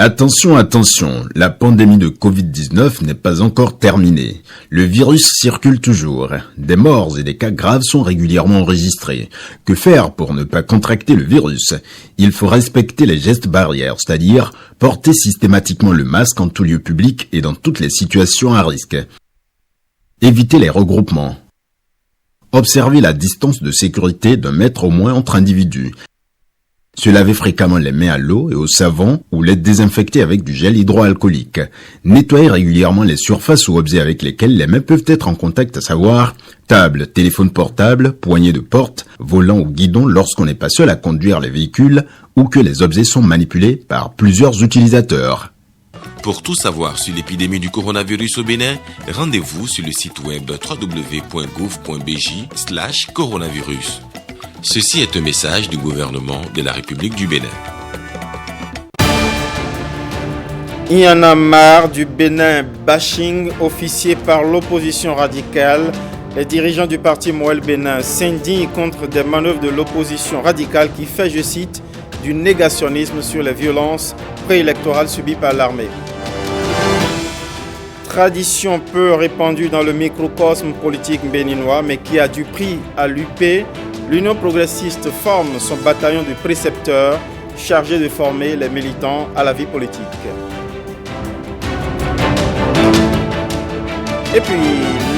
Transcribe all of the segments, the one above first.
Attention, attention, la pandémie de Covid-19 n'est pas encore terminée. Le virus circule toujours. Des morts et des cas graves sont régulièrement enregistrés. Que faire pour ne pas contracter le virus? Il faut respecter les gestes barrières, c'est-à-dire porter systématiquement le masque en tout lieu public et dans toutes les situations à risque. Éviter les regroupements. Observer la distance de sécurité d'1 mètre au moins entre individus. Se laver fréquemment les mains à l'eau et au savon ou les désinfecter avec du gel hydroalcoolique. Nettoyer régulièrement les surfaces ou objets avec lesquels les mains peuvent être en contact, à savoir table, téléphone portable, poignée de porte, volant ou guidon lorsqu'on n'est pas seul à conduire les véhicules ou que les objets sont manipulés par plusieurs utilisateurs. Pour tout savoir sur l'épidémie du coronavirus au Bénin, rendez-vous sur le site web www.gouv.bj/coronavirus. Ceci est un message du gouvernement de la République du Bénin. Il y en a marre du Bénin bashing officié par l'opposition radicale. Les dirigeants du parti Moël Bénin s'indignent contre des manœuvres de l'opposition radicale qui fait, je cite, du négationnisme sur les violences préélectorales subies par l'armée. Tradition peu répandue dans le microcosme politique béninois, mais qui a du prix à l'UP, l'Union progressiste forme son bataillon de précepteurs chargé de former les militants à la vie politique. Et puis,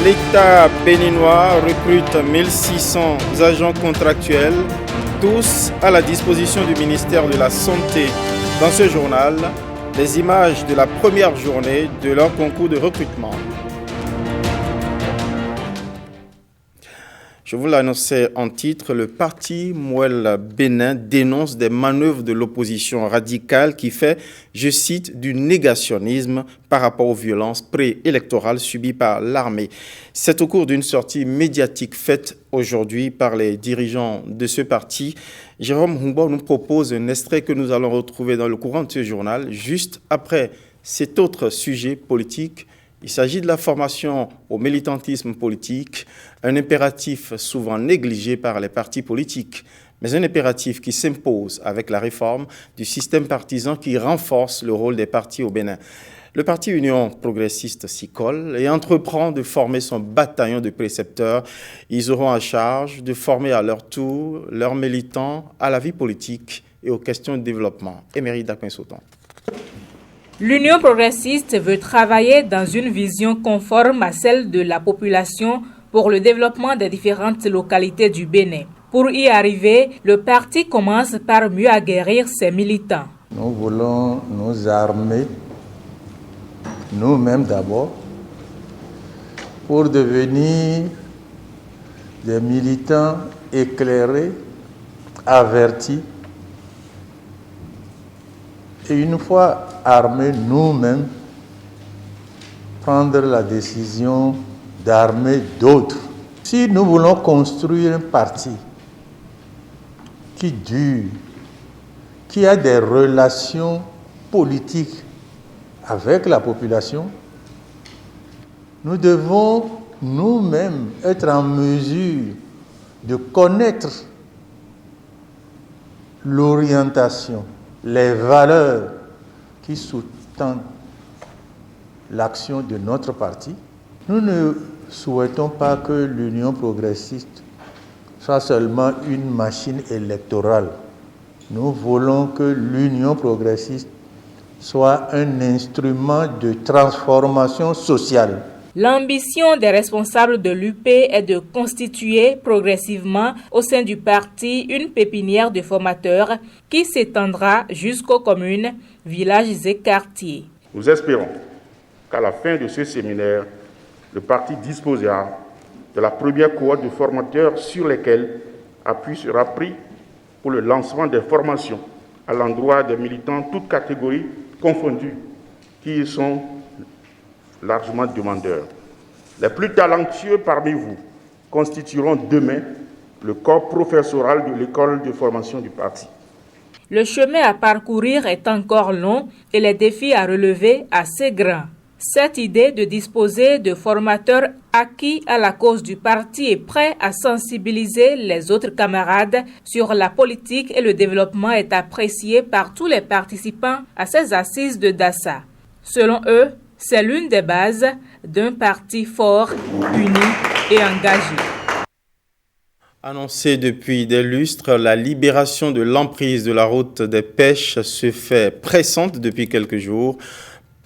l'État béninois recrute 1600 agents contractuels, tous à la disposition du ministère de la Santé. Dans ce journal, les images de la première journée de leur concours de recrutement. Je vous l'annonçais en titre, le parti Moël Bénin dénonce des manœuvres de l'opposition radicale qui fait, je cite, du négationnisme par rapport aux violences préélectorales subies par l'armée. C'est au cours d'une sortie médiatique faite aujourd'hui par les dirigeants de ce parti. Jérôme Humbo nous propose un extrait que nous allons retrouver dans le courant de ce journal, juste après cet autre sujet politique. Il s'agit de la formation au militantisme politique, un impératif souvent négligé par les partis politiques, mais un impératif qui s'impose avec la réforme du système partisan qui renforce le rôle des partis au Bénin. Le parti Union progressiste s'y colle et entreprend de former son bataillon de précepteurs. Ils auront à charge de former à leur tour leurs militants à la vie politique et aux questions de développement. Émérite Daquin-Sauton. L'Union progressiste veut travailler dans une vision conforme à celle de la population pour le développement des différentes localités du Bénin. Pour y arriver, le parti commence par mieux aguerrir ses militants. Nous voulons nous armer, nous-mêmes d'abord, pour devenir des militants éclairés, avertis. Et une fois armés nous-mêmes, prendre la décision d'armer d'autres. Si nous voulons construire un parti qui dure, qui a des relations politiques avec la population, nous devons nous-mêmes être en mesure de connaître l'orientation, les valeurs qui sous-tendent l'action de notre parti. Nous ne souhaitons pas que l'Union progressiste soit seulement une machine électorale. Nous voulons que l'Union progressiste soit un instrument de transformation sociale. L'ambition des responsables de l'UP est de constituer progressivement au sein du parti une pépinière de formateurs qui s'étendra jusqu'aux communes, villages et quartiers. Nous espérons qu'à la fin de ce séminaire, le parti disposera de la première cohorte de formateurs sur lesquels appui sera pris pour le lancement des formations à l'endroit des militants, toutes catégories confondues, qui y sont largement demandeurs. Les plus talentueux parmi vous constitueront demain le corps professoral de l'école de formation du parti. Le chemin à parcourir est encore long et les défis à relever assez grands. Cette idée de disposer de formateurs acquis à la cause du parti est prêt à sensibiliser les autres camarades sur la politique et le développement est appréciée par tous les participants à ces assises de Dassa. Selon eux, c'est l'une des bases d'un parti fort, uni et engagé. Annoncée depuis des lustres, la libération de l'emprise de la route des pêches se fait pressante depuis quelques jours.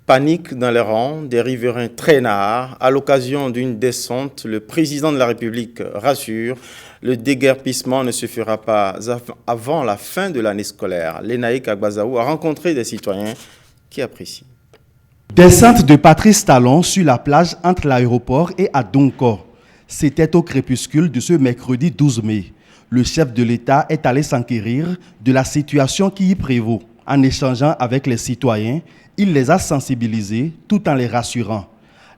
Panique dans les rangs des riverains traînards. À l'occasion d'une descente, le président de la République rassure, le déguerpissement ne se fera pas avant la fin de l'année scolaire. Lénaïk Agbazaou a rencontré des citoyens qui apprécient. Descente de Patrice Talon sur la plage entre l'aéroport et à Donko. C'était au crépuscule de ce mercredi 12 mai. Le chef de l'État est allé s'enquérir de la situation qui y prévaut. En échangeant avec les citoyens, il les a sensibilisés tout en les rassurant.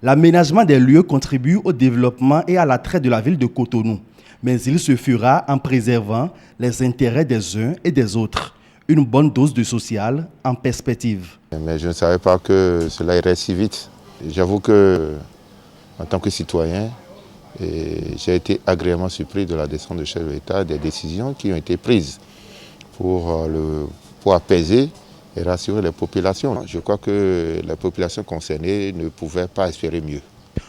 L'aménagement des lieux contribue au développement et à l'attrait de la ville de Cotonou, mais il se fera en préservant les intérêts des uns et des autres. Une bonne dose de social en perspective. Mais je ne savais pas que cela irait si vite. J'avoue que, en tant que citoyen, j'ai été agréablement surpris de la descente du chef de l'État, des décisions qui ont été prises pour apaiser et rassurer les populations. Je crois que les populations concernées ne pouvaient pas espérer mieux.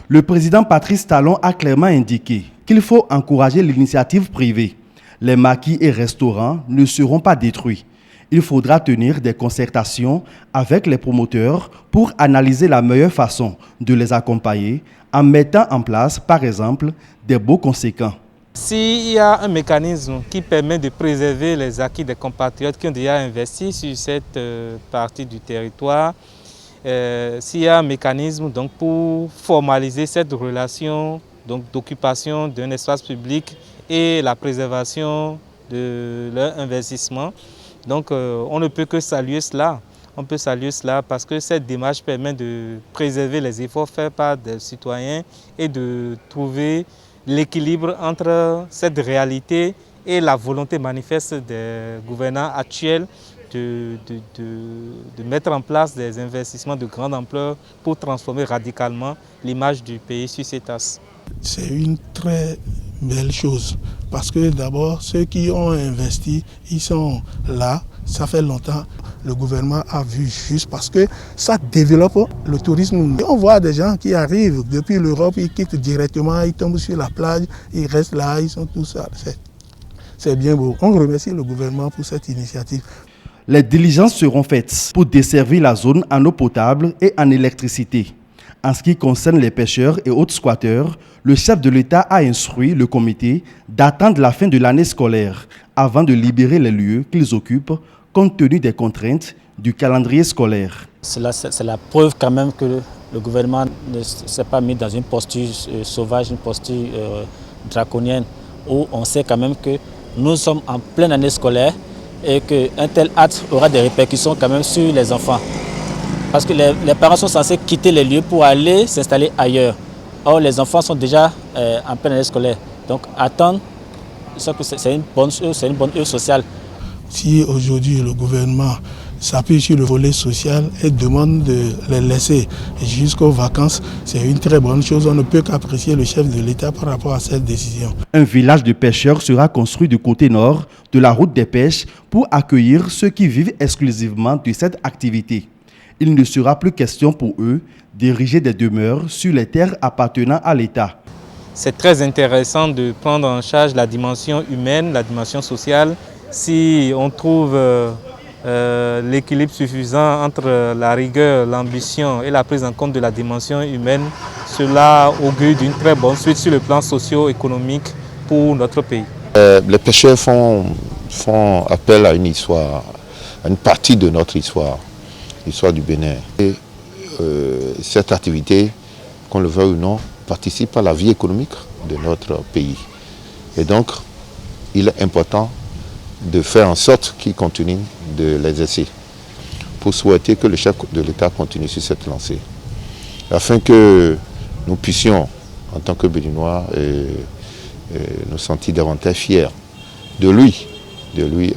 Le président Patrice Talon a clairement indiqué qu'il faut encourager l'initiative privée. Les maquis et restaurants ne seront pas détruits. Il faudra tenir des concertations avec les promoteurs pour analyser la meilleure façon de les accompagner en mettant en place, par exemple, des baux conséquents. S'il y a un mécanisme qui permet de préserver les acquis des compatriotes qui ont déjà investi sur cette partie du territoire, s'il y a un mécanisme donc, pour formaliser cette relation d'occupation d'un espace public et la préservation de leur investissement, donc on ne peut que saluer cela. On peut saluer cela parce que cette démarche permet de préserver les efforts faits par des citoyens et de trouver l'équilibre entre cette réalité et la volonté manifeste des gouvernants actuels de mettre en place des investissements de grande ampleur pour transformer radicalement l'image du pays sur cet axe. C'est une très belle chose parce que d'abord ceux qui ont investi, ils sont là, ça fait longtemps. Le gouvernement a vu juste parce que ça développe le tourisme. On voit des gens qui arrivent depuis l'Europe, ils quittent directement, ils tombent sur la plage, ils restent là, ils sont tous ça. C'est bien beau. On remercie le gouvernement pour cette initiative. Les diligences seront faites pour desservir la zone en eau potable et en électricité. En ce qui concerne les pêcheurs et autres squatteurs, le chef de l'État a instruit le comité d'attendre la fin de l'année scolaire avant de libérer les lieux qu'ils occupent compte tenu des contraintes du calendrier scolaire. C'est la preuve quand même que le gouvernement ne s'est pas mis dans une posture sauvage, une posture draconienne, où on sait quand même que nous sommes en pleine année scolaire et qu'un tel acte aura des répercussions quand même sur les enfants. Parce que les parents sont censés quitter les lieux pour aller s'installer ailleurs. Or, les enfants sont déjà en pleine année scolaire. Donc, attendre, c'est une bonne œuvre sociale. Si aujourd'hui le gouvernement s'appuie sur le volet social et demande de les laisser jusqu'aux vacances, c'est une très bonne chose. On ne peut qu'apprécier le chef de l'État par rapport à cette décision. Un village de pêcheurs sera construit du côté nord de la route des pêches pour accueillir ceux qui vivent exclusivement de cette activité. Il ne sera plus question pour eux d'ériger des demeures sur les terres appartenant à l'État. C'est très intéressant de prendre en charge la dimension humaine, la dimension sociale. Si on trouve l'équilibre suffisant entre la rigueur, l'ambition et la prise en compte de la dimension humaine, cela augure d'une très bonne suite sur le plan socio-économique pour notre pays. Les pêcheurs font appel à une histoire, à une partie de notre histoire, l'histoire du Bénin. Et cette activité, qu'on le veuille ou non, participe à la vie économique de notre pays. Et donc, il est important de faire en sorte qu'ils continuent de l'exercer pour souhaiter que le chef de l'État continue sur cette lancée. Afin que nous puissions, en tant que Béninois, nous sentir davantage fiers de lui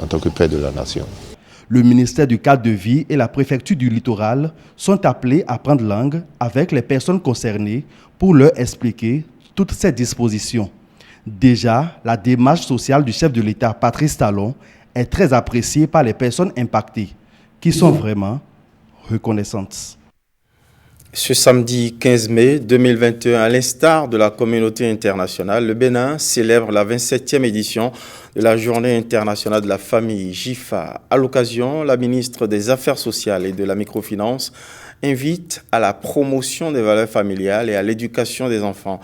en tant que père de la nation. Le ministère du cadre de vie et la préfecture du littoral sont appelés à prendre langue avec les personnes concernées pour leur expliquer toutes ces dispositions. Déjà, la démarche sociale du chef de l'État, Patrice Talon, est très appréciée par les personnes impactées, qui sont vraiment reconnaissantes. Ce samedi 15 mai 2021, à l'instar de la communauté internationale, le Bénin célèbre la 27e édition de la Journée internationale de la famille, JIFA. À l'occasion, la ministre des Affaires sociales et de la microfinance invite à la promotion des valeurs familiales et à l'éducation des enfants.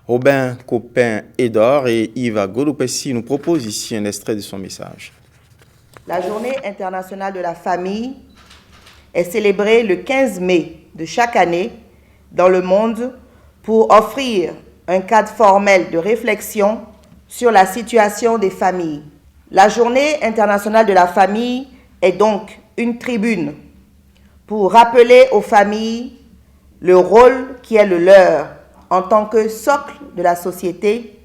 Robin Copin-Edor et Yves Agodopessi nous proposent ici un extrait de son message. La Journée internationale de la famille est célébrée le 15 mai de chaque année dans le monde pour offrir un cadre formel de réflexion sur la situation des familles. La Journée internationale de la famille est donc une tribune pour rappeler aux familles le rôle qui est le leur en tant que socle de la société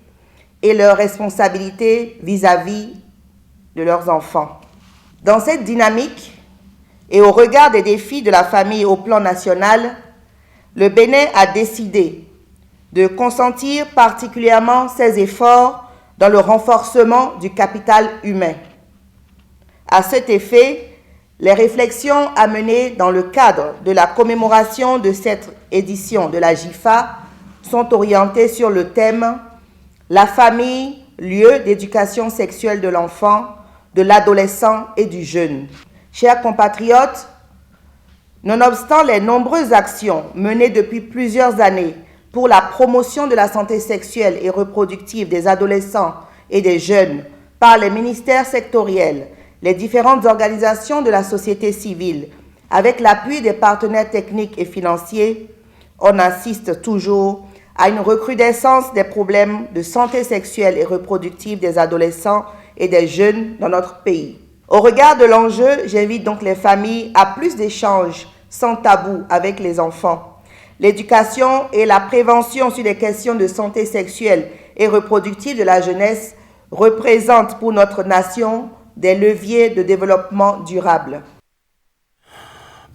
et leurs responsabilités vis-à-vis de leurs enfants. Dans cette dynamique, et au regard des défis de la famille au plan national, le Bénin a décidé de consentir particulièrement ses efforts dans le renforcement du capital humain. À cet effet, les réflexions à mener dans le cadre de la commémoration de cette édition de la JIFA sont orientées sur le thème « La famille, lieu d'éducation sexuelle de l'enfant, de l'adolescent et du jeune ». Chers compatriotes, nonobstant les nombreuses actions menées depuis plusieurs années pour la promotion de la santé sexuelle et reproductive des adolescents et des jeunes par les ministères sectoriels, les différentes organisations de la société civile, avec l'appui des partenaires techniques et financiers, on assiste toujours à une recrudescence des problèmes de santé sexuelle et reproductive des adolescents et des jeunes dans notre pays. Au regard de l'enjeu, j'invite donc les familles à plus d'échanges sans tabou avec les enfants. L'éducation et la prévention sur les questions de santé sexuelle et reproductive de la jeunesse représentent pour notre nation des leviers de développement durable.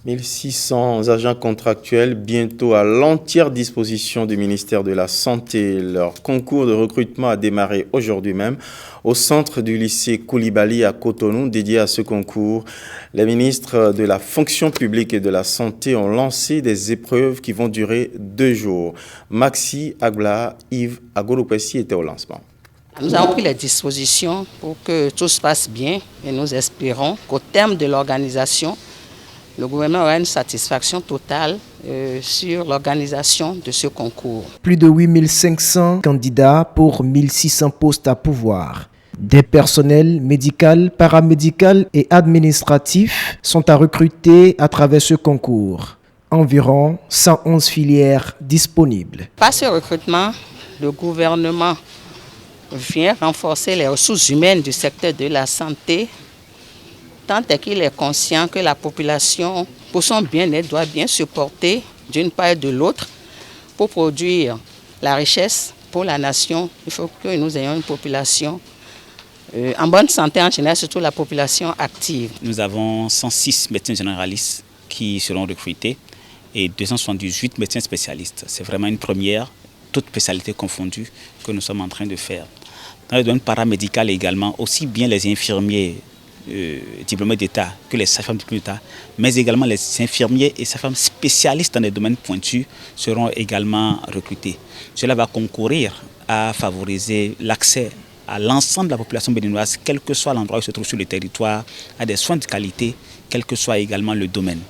1600 agents contractuels bientôt à l'entière disposition du ministère de la Santé. Leur concours de recrutement a démarré aujourd'hui même au centre du lycée Koulibaly à Cotonou. Dédié à ce concours, les ministres de la fonction publique et de la santé ont lancé des épreuves qui vont durer 2 jours. Maxi Agla, Yves Agodopessi étaient au lancement. Nous avons pris les dispositions pour que tout se passe bien et nous espérons qu'au terme de l'organisation, le gouvernement aura une satisfaction totale sur l'organisation de ce concours. Plus de 8500 candidats pour 1600 postes à pourvoir. Des personnels médical, paramédical et administratifs sont à recruter à travers ce concours. Environ 111 filières disponibles. Par ce recrutement, le gouvernement vient renforcer les ressources humaines du secteur de la santé, tant est qu'il est conscient que la population, pour son bien-être, doit bien se porter d'une part et de l'autre pour produire la richesse pour la nation. Il faut que nous ayons une population en bonne santé en général, surtout la population active. Nous avons 106 médecins généralistes qui seront recrutés et 278 médecins spécialistes. C'est vraiment une première, toutes spécialités confondues, que nous sommes en train de faire. Dans le domaine paramédical également, aussi bien les infirmiers diplômés d'État que les sages-femmes diplômées d'État, mais également les infirmiers et sages-femmes spécialistes dans des domaines pointus seront également recrutés. Cela va concourir à favoriser l'accès à l'ensemble de la population béninoise, quel que soit l'endroit où il se trouve sur le territoire, à des soins de qualité, quel que soit également le domaine.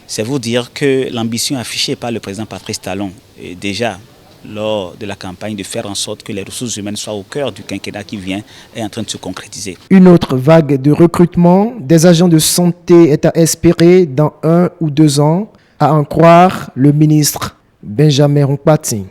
C'est vous dire que l'ambition affichée par le président Patrice Talon, déjà lors de la campagne, de faire en sorte que les ressources humaines soient au cœur du quinquennat qui vient, est en train de se concrétiser. Une autre vague de recrutement des agents de santé est à espérer dans 1 ou 2 ans, à en croire le ministre Benjamin Rompati.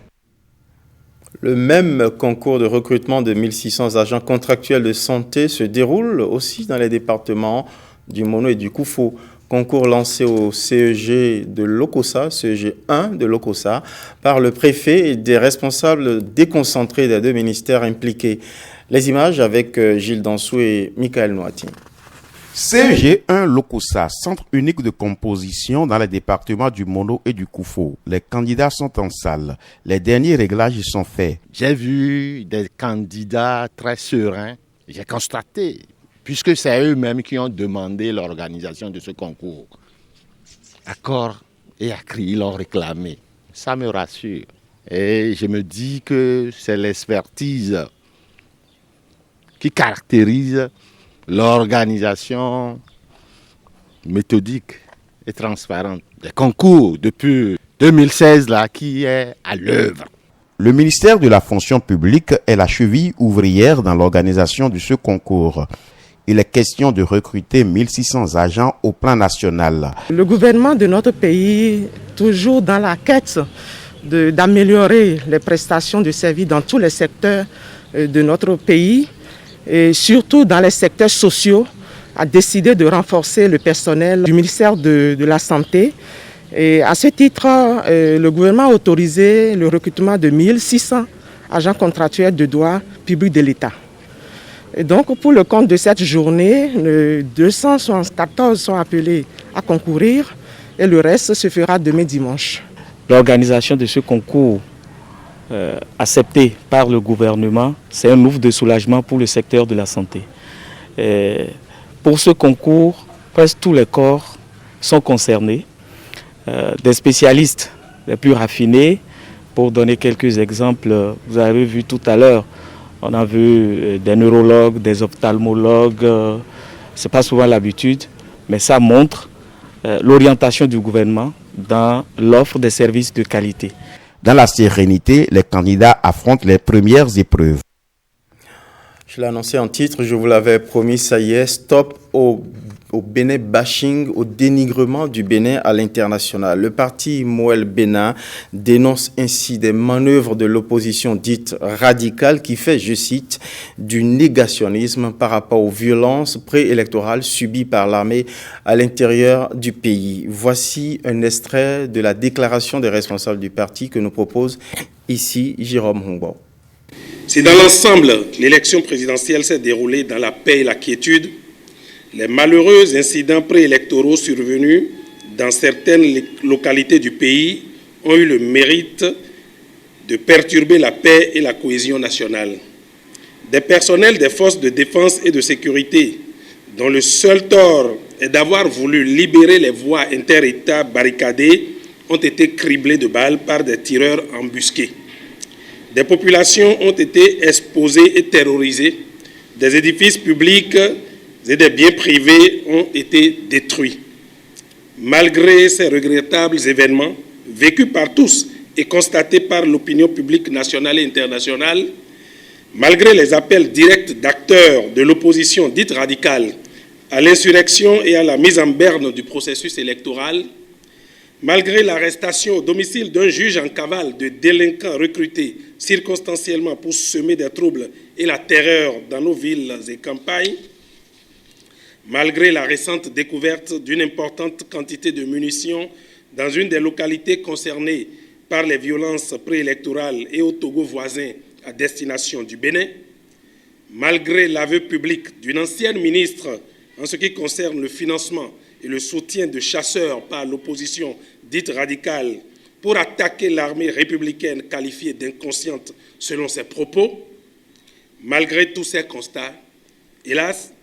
Le même concours de recrutement de 1600 agents contractuels de santé se déroule aussi dans les départements du Mono et du Koufou. Concours lancé au CEG de Lokossa, CEG 1 de Lokossa, par le préfet et des responsables déconcentrés des 2 ministères impliqués. Les images avec Gilles Dansou et Michael Noati. CG1 Lokossa, centre unique de composition dans les départements du Mono et du Koufo. Les candidats sont en salle. Les derniers réglages sont faits. J'ai vu des candidats très sereins. J'ai constaté, puisque c'est eux-mêmes qui ont demandé l'organisation de ce concours. À corps et à cri, ils l'ont réclamé. Ça me rassure. Et je me dis que c'est l'expertise qui caractérise l'organisation méthodique et transparente des concours depuis 2016 là, qui est à l'œuvre. Le ministère de la fonction publique est la cheville ouvrière dans l'organisation de ce concours. Il est question de recruter 1600 agents au plan national. Le gouvernement de notre pays, toujours dans la quête d'améliorer les prestations de services dans tous les secteurs de notre pays, et surtout dans les secteurs sociaux, a décidé de renforcer le personnel du ministère de la Santé. Et à ce titre, le gouvernement a autorisé le recrutement de 1600 agents contractuels de droit public de l'État. Et donc, pour le compte de cette journée, 274 sont appelés à concourir et le reste se fera demain dimanche. L'organisation de ce concours accepté par le gouvernement, c'est un ouf de soulagement pour le secteur de la santé. Pour ce concours, presque tous les corps sont concernés. Des spécialistes les plus raffinés, pour donner quelques exemples, vous avez vu tout à l'heure, on a vu des neurologues, des ophtalmologues, ce n'est pas souvent l'habitude, mais ça montre l'orientation du gouvernement dans l'offre des services de qualité. Dans la sérénité, les candidats affrontent les premières épreuves. Je l'ai annoncé en titre, je vous l'avais promis, ça y est, stop au Bénin bashing, au dénigrement du Bénin à l'international. Le parti Mouel Bénin dénonce ainsi des manœuvres de l'opposition dite radicale qui fait, je cite, du négationnisme par rapport aux violences préélectorales subies par l'armée à l'intérieur du pays. Voici un extrait de la déclaration des responsables du parti que nous propose ici Jérôme Hongbo. Si dans l'ensemble, l'élection présidentielle s'est déroulée dans la paix et la quiétude, les malheureux incidents préélectoraux survenus dans certaines localités du pays ont eu le mérite de perturber la paix et la cohésion nationale. Des personnels des forces de défense et de sécurité, dont le seul tort est d'avoir voulu libérer les voies inter-États barricadées, ont été criblés de balles par des tireurs embusqués. Des populations ont été exposées et terrorisées. Des édifices publics et des biens privés ont été détruits. Malgré ces regrettables événements, vécus par tous et constatés par l'opinion publique nationale et internationale, malgré les appels directs d'acteurs de l'opposition dite radicale à l'insurrection et à la mise en berne du processus électoral, malgré l'arrestation au domicile d'un juge en cavale de délinquants recrutés circonstanciellement pour semer des troubles et la terreur dans nos villes et campagnes, malgré la récente découverte d'une importante quantité de munitions dans une des localités concernées par les violences préélectorales et au Togo voisin à destination du Bénin, malgré l'aveu public d'une ancienne ministre en ce qui concerne le financement et le soutien de chasseurs par l'opposition dite radicale pour attaquer l'armée républicaine qualifiée d'inconsciente selon ses propos, malgré tous ces constats, hélas,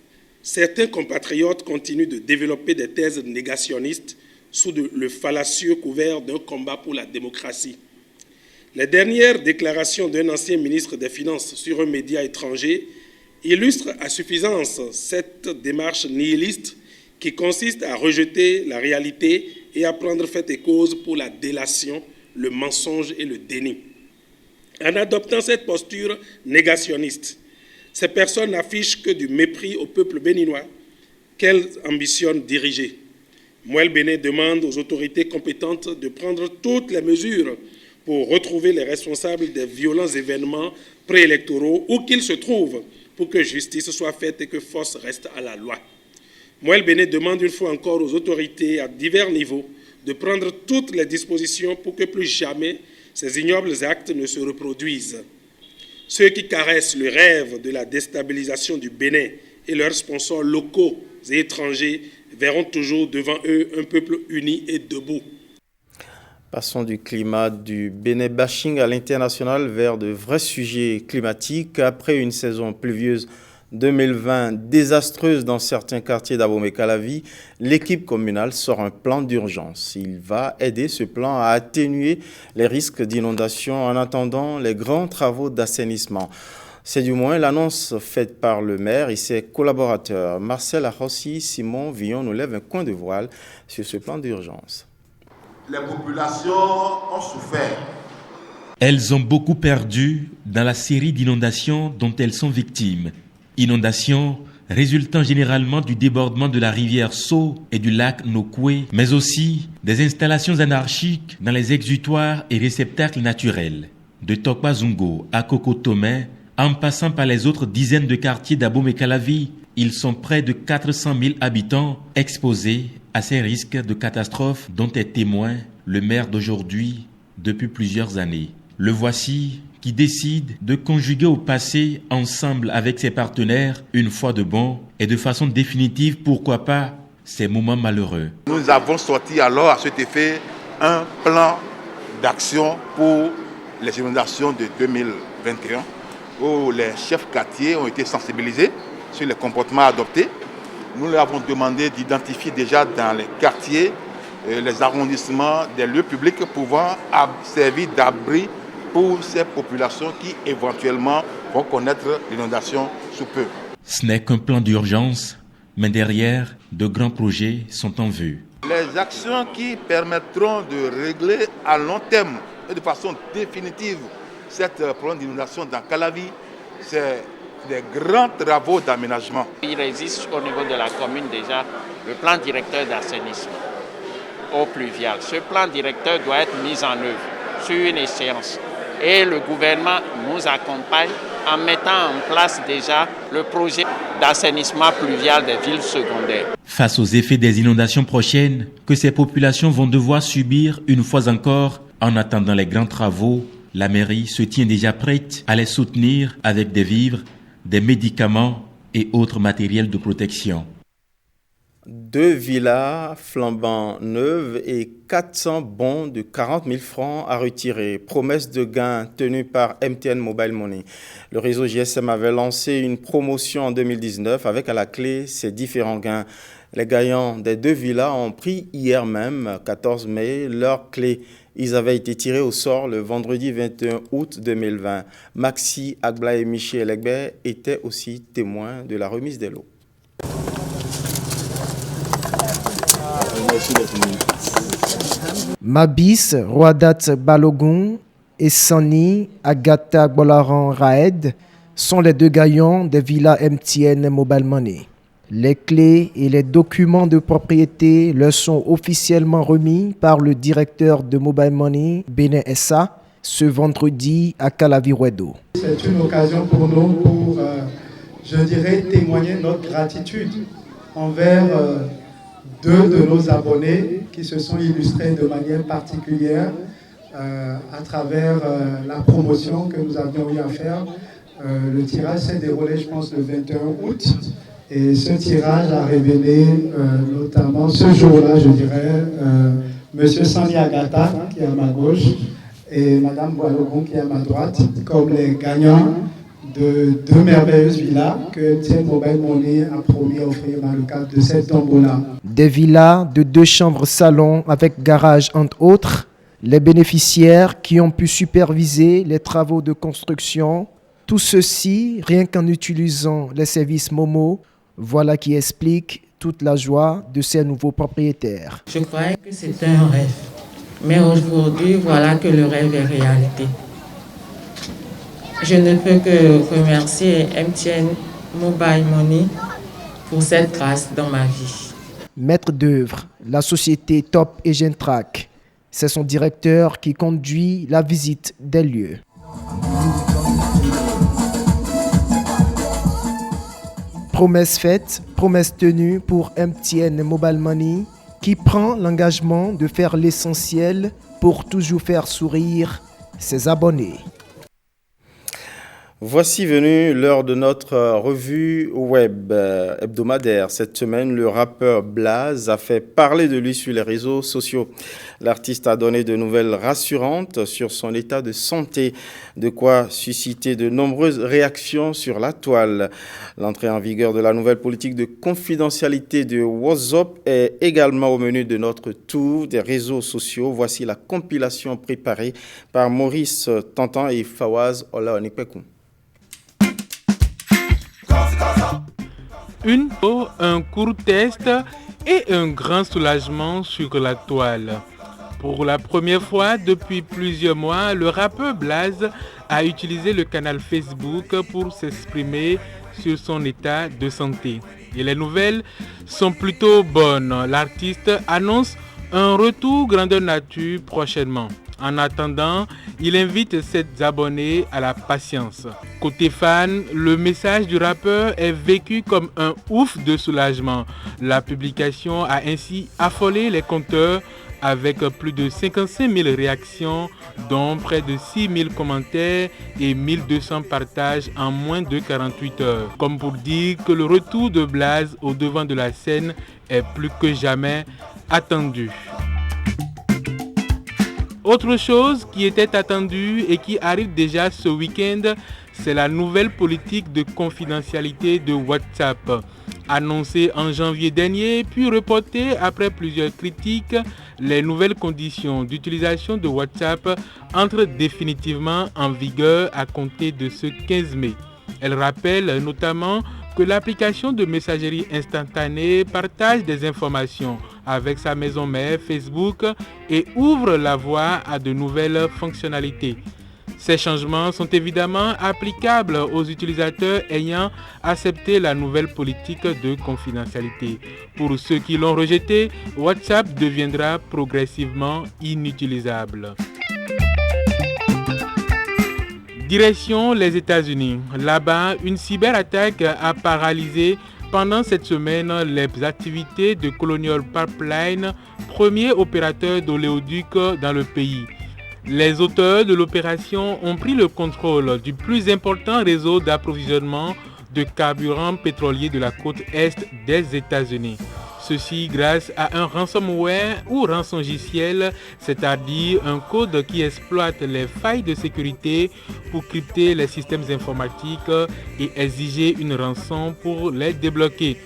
certains compatriotes continuent de développer des thèses négationnistes sous le fallacieux couvert d'un combat pour la démocratie. Les dernières déclarations d'un ancien ministre des Finances sur un média étranger illustrent à suffisance cette démarche nihiliste qui consiste à rejeter la réalité et à prendre fait et cause pour la délation, le mensonge et le déni. En adoptant cette posture négationniste, ces personnes n'affichent que du mépris au peuple béninois qu'elles ambitionnent diriger. Mouel Bénin demande aux autorités compétentes de prendre toutes les mesures pour retrouver les responsables des violents événements préélectoraux où qu'ils se trouvent pour que justice soit faite et que force reste à la loi. Mouel Bénin demande une fois encore aux autorités à divers niveaux de prendre toutes les dispositions pour que plus jamais ces ignobles actes ne se reproduisent. Ceux qui caressent le rêve de la déstabilisation du Bénin et leurs sponsors locaux et étrangers verront toujours devant eux un peuple uni et debout. Passons du climat du Bénin bashing à l'international vers de vrais sujets climatiques. Après une saison pluvieuse 2020 désastreuse dans certains quartiers d'Abomey-Calavi, l'équipe communale sort un plan d'urgence. Il va aider ce plan à atténuer les risques d'inondation en attendant les grands travaux d'assainissement. C'est du moins l'annonce faite par le maire et ses collaborateurs. Marcel Arossi, Simon Villon nous lève un coin de voile sur ce plan d'urgence. Les populations ont souffert. Elles ont beaucoup perdu dans la série d'inondations dont elles sont victimes. Inondations résultant généralement du débordement de la rivière Sceau et du lac Nokoué, mais aussi des installations anarchiques dans les exutoires et réceptacles naturels. De Tokpa-Zungo à Kokotomé, en passant par les autres dizaines de quartiers d'Abomey-Calavi, ils sont près de 400 000 habitants exposés à ces risques de catastrophes dont est témoin le maire d'aujourd'hui depuis plusieurs années. Le voici qui décide de conjuguer au passé, ensemble avec ses partenaires, une fois de bon et de façon définitive, pourquoi pas, ces moments malheureux. Nous avons sorti alors à cet effet un plan d'action pour les inondations de 2021 où les chefs quartiers ont été sensibilisés sur les comportements adoptés. Nous leur avons demandé d'identifier déjà dans les quartiers les arrondissements des lieux publics pouvant servir d'abri pour ces populations qui éventuellement vont connaître l'inondation sous peu. Ce n'est qu'un plan d'urgence, mais derrière, de grands projets sont en vue. Les actions qui permettront de régler à long terme et de façon définitive cette problème d'inondation dans Calavi, c'est des grands travaux d'aménagement. Il existe au niveau de la commune déjà le plan directeur d'assainissement eau pluviale. Ce plan directeur doit être mis en œuvre sur une échéance. Et le gouvernement nous accompagne en mettant en place déjà le projet d'assainissement pluvial des villes secondaires. Face aux effets des inondations prochaines que ces populations vont devoir subir une fois encore, en attendant les grands travaux, la mairie se tient déjà prête à les soutenir avec des vivres, des médicaments et autres matériels de protection. 2 villas flambant neuves et 400 bons de 40 000 francs à retirer. Promesse de gain tenue par MTN Mobile Money. Le réseau GSM avait lancé une promotion en 2019 avec à la clé ces différents gains. Les gagnants des 2 villas ont pris hier même, 14 mai, leurs clés. Ils avaient été tirés au sort le vendredi 21 août 2020. Maxi Agba et Michel Egbe étaient aussi témoins de la remise des lots. Mabis Roadat Balogun et Sani Agatha Bolaran Raed sont les 2 gagnants des villas MTN Mobile Money. Les clés et les documents de propriété leur sont officiellement remis par le directeur de Mobile Money, Bénin SA, ce vendredi à Calavi-Ouedo. C'est une occasion pour nous pour, je dirais, témoigner notre gratitude envers 2 de nos abonnés qui se sont illustrés de manière particulière à travers la promotion que nous avions eu à faire. Le tirage s'est déroulé, je pense, le 21 août. Et ce tirage a révélé notamment ce jour-là, je dirais, M. Sani Agata, qui est à ma gauche, et Mme Boalogon, qui est à ma droite, comme les gagnants de 2 merveilleuses villas que MTN Mobile Money a promis à offrir dans le cadre de cette tombola. Des villas de 2 chambres salon avec garage entre autres. Les bénéficiaires qui ont pu superviser les travaux de construction. Tout ceci rien qu'en utilisant les services Momo. Voilà qui explique toute la joie de ces nouveaux propriétaires. Je croyais que c'était un rêve. Mais aujourd'hui, voilà que le rêve est réalité. Je ne peux que remercier MTN Mobile Money pour cette grâce dans ma vie. Maître d'œuvre, la société Top et Gentrack. C'est son directeur qui conduit la visite des lieux. Promesse faite, promesse tenue pour MTN Mobile Money qui prend l'engagement de faire l'essentiel pour toujours faire sourire ses abonnés. Voici venue l'heure de notre revue web hebdomadaire. Cette semaine, le rappeur Blaze a fait parler de lui sur les réseaux sociaux. L'artiste a donné de nouvelles rassurantes sur son état de santé, de quoi susciter de nombreuses réactions sur la toile. L'entrée en vigueur de la nouvelle politique de confidentialité de WhatsApp est également au menu de notre tour des réseaux sociaux. Voici la compilation préparée par Maurice Tantan et Fawaz Olaonipekou. Un court test et un grand soulagement sur la toile. Pour la première fois depuis plusieurs mois, le rappeur Blaze a utilisé le canal Facebook pour s'exprimer sur son état de santé. Et les nouvelles sont plutôt bonnes. L'artiste annonce un retour grandeur nature prochainement. En attendant, il invite ses abonnés à la patience. Côté fan, le message du rappeur est vécu comme un ouf de soulagement. La publication a ainsi affolé les compteurs avec plus de 55 000 réactions, dont près de 6 000 commentaires et 1200 partages en moins de 48 heures. Comme pour dire que le retour de Blaze au devant de la scène est plus que jamais attendu. Autre chose qui était attendue et qui arrive déjà ce week-end, c'est la nouvelle politique de confidentialité de WhatsApp. Annoncée en janvier dernier, puis reportée après plusieurs critiques, les nouvelles conditions d'utilisation de WhatsApp entrent définitivement en vigueur à compter de ce 15 mai. Elle rappelle notamment que l'application de messagerie instantanée partage des informations avec sa maison mère Facebook et ouvre la voie à de nouvelles fonctionnalités. Ces changements sont évidemment applicables aux utilisateurs ayant accepté la nouvelle politique de confidentialité. Pour ceux qui l'ont rejeté, WhatsApp deviendra progressivement inutilisable. Direction les États-Unis. Là-bas, une cyberattaque a paralysé pendant cette semaine les activités de Colonial Pipeline, premier opérateur d'oléoduc dans le pays. Les auteurs de l'opération ont pris le contrôle du plus important réseau d'approvisionnement de carburant pétrolier de la côte est des États-Unis. Ceci grâce à un ransomware ou rançongiciel, c'est-à-dire un code qui exploite les failles de sécurité pour crypter les systèmes informatiques et exiger une rançon pour les débloquer.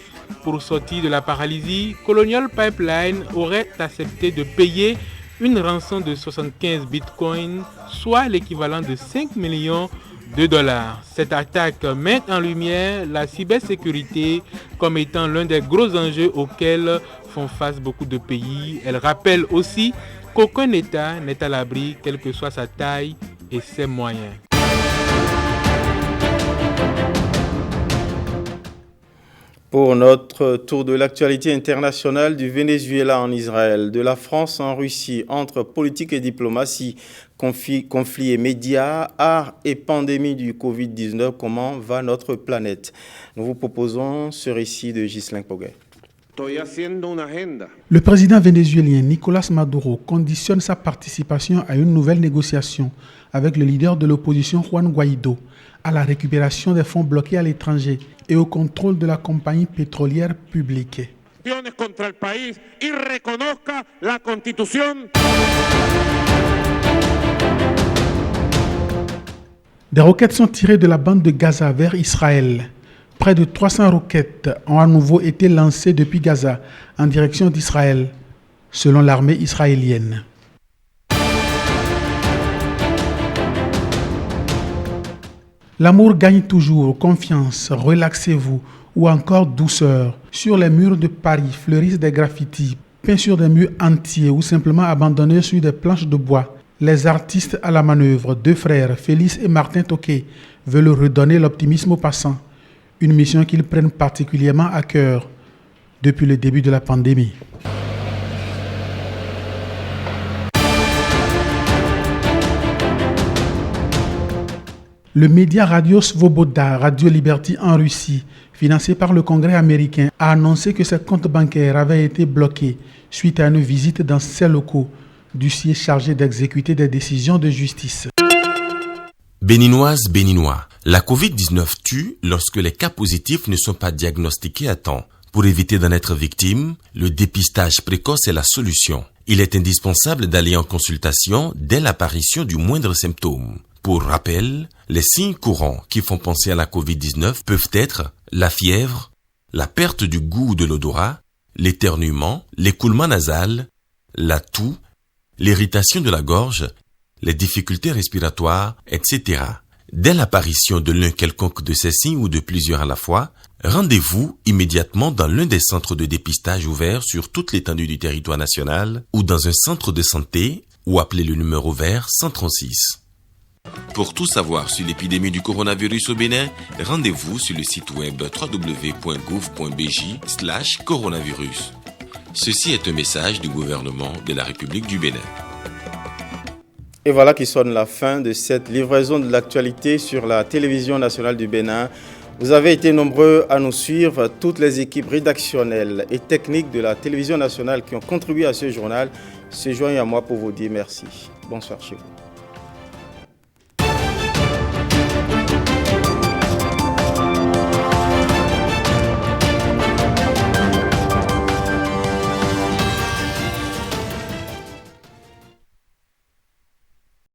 Pour sortir de la paralysie, Colonial Pipeline aurait accepté de payer une rançon de 75 bitcoins, soit l'équivalent de 5 millions de dollars. Cette attaque met en lumière la cybersécurité comme étant l'un des gros enjeux auxquels font face beaucoup de pays. Elle rappelle aussi qu'aucun État n'est à l'abri, quelle que soit sa taille et ses moyens. Pour notre tour de l'actualité internationale, du Venezuela en Israël, de la France en Russie, entre politique et diplomatie, conflits et médias, art et pandémie du Covid-19, comment va notre planète? Nous vous proposons ce récit de Ghislain Poguet. Le président vénézuélien Nicolás Maduro conditionne sa participation à une nouvelle négociation avec le leader de l'opposition Juan Guaidó à la récupération des fonds bloqués à l'étranger et au contrôle de la compagnie pétrolière publique. Des roquettes sont tirées de la bande de Gaza vers Israël. Près de 300 roquettes ont à nouveau été lancées depuis Gaza en direction d'Israël, selon l'armée israélienne. L'amour gagne toujours, confiance, relaxez-vous ou encore douceur. Sur les murs de Paris fleurissent des graffitis, peints sur des murs entiers ou simplement abandonnés sur des planches de bois. Les artistes à la manœuvre, deux frères, Félix et Martin Toquet, veulent redonner l'optimisme aux passants. Une mission qu'ils prennent particulièrement à cœur depuis le début de la pandémie. Le média Radio Svoboda, Radio Liberty en Russie, financé par le Congrès américain, a annoncé que ses comptes bancaires avaient été bloqués suite à une visite dans ses locaux du siège chargé d'exécuter des décisions de justice. Béninoises, Béninois, la Covid-19 tue lorsque les cas positifs ne sont pas diagnostiqués à temps. Pour éviter d'en être victime, le dépistage précoce est la solution. Il est indispensable d'aller en consultation dès l'apparition du moindre symptôme. Pour rappel, les signes courants qui font penser à la Covid-19 peuvent être la fièvre, la perte du goût ou de l'odorat, l'éternuement, l'écoulement nasal, la toux, l'irritation de la gorge, les difficultés respiratoires, etc. Dès l'apparition de l'un quelconque de ces signes ou de plusieurs à la fois, rendez-vous immédiatement dans l'un des centres de dépistage ouverts sur toute l'étendue du territoire national ou dans un centre de santé ou appelez le numéro vert 136. Pour tout savoir sur l'épidémie du coronavirus au Bénin, rendez-vous sur le site web www.gouv.bj/coronavirus. Ceci est un message du gouvernement de la République du Bénin. Et voilà qui sonne la fin de cette livraison de l'actualité sur la télévision nationale du Bénin. Vous avez été nombreux à nous suivre. Toutes les équipes rédactionnelles et techniques de la télévision nationale qui ont contribué à ce journal se joignent à moi pour vous dire merci. Bonsoir chez vous.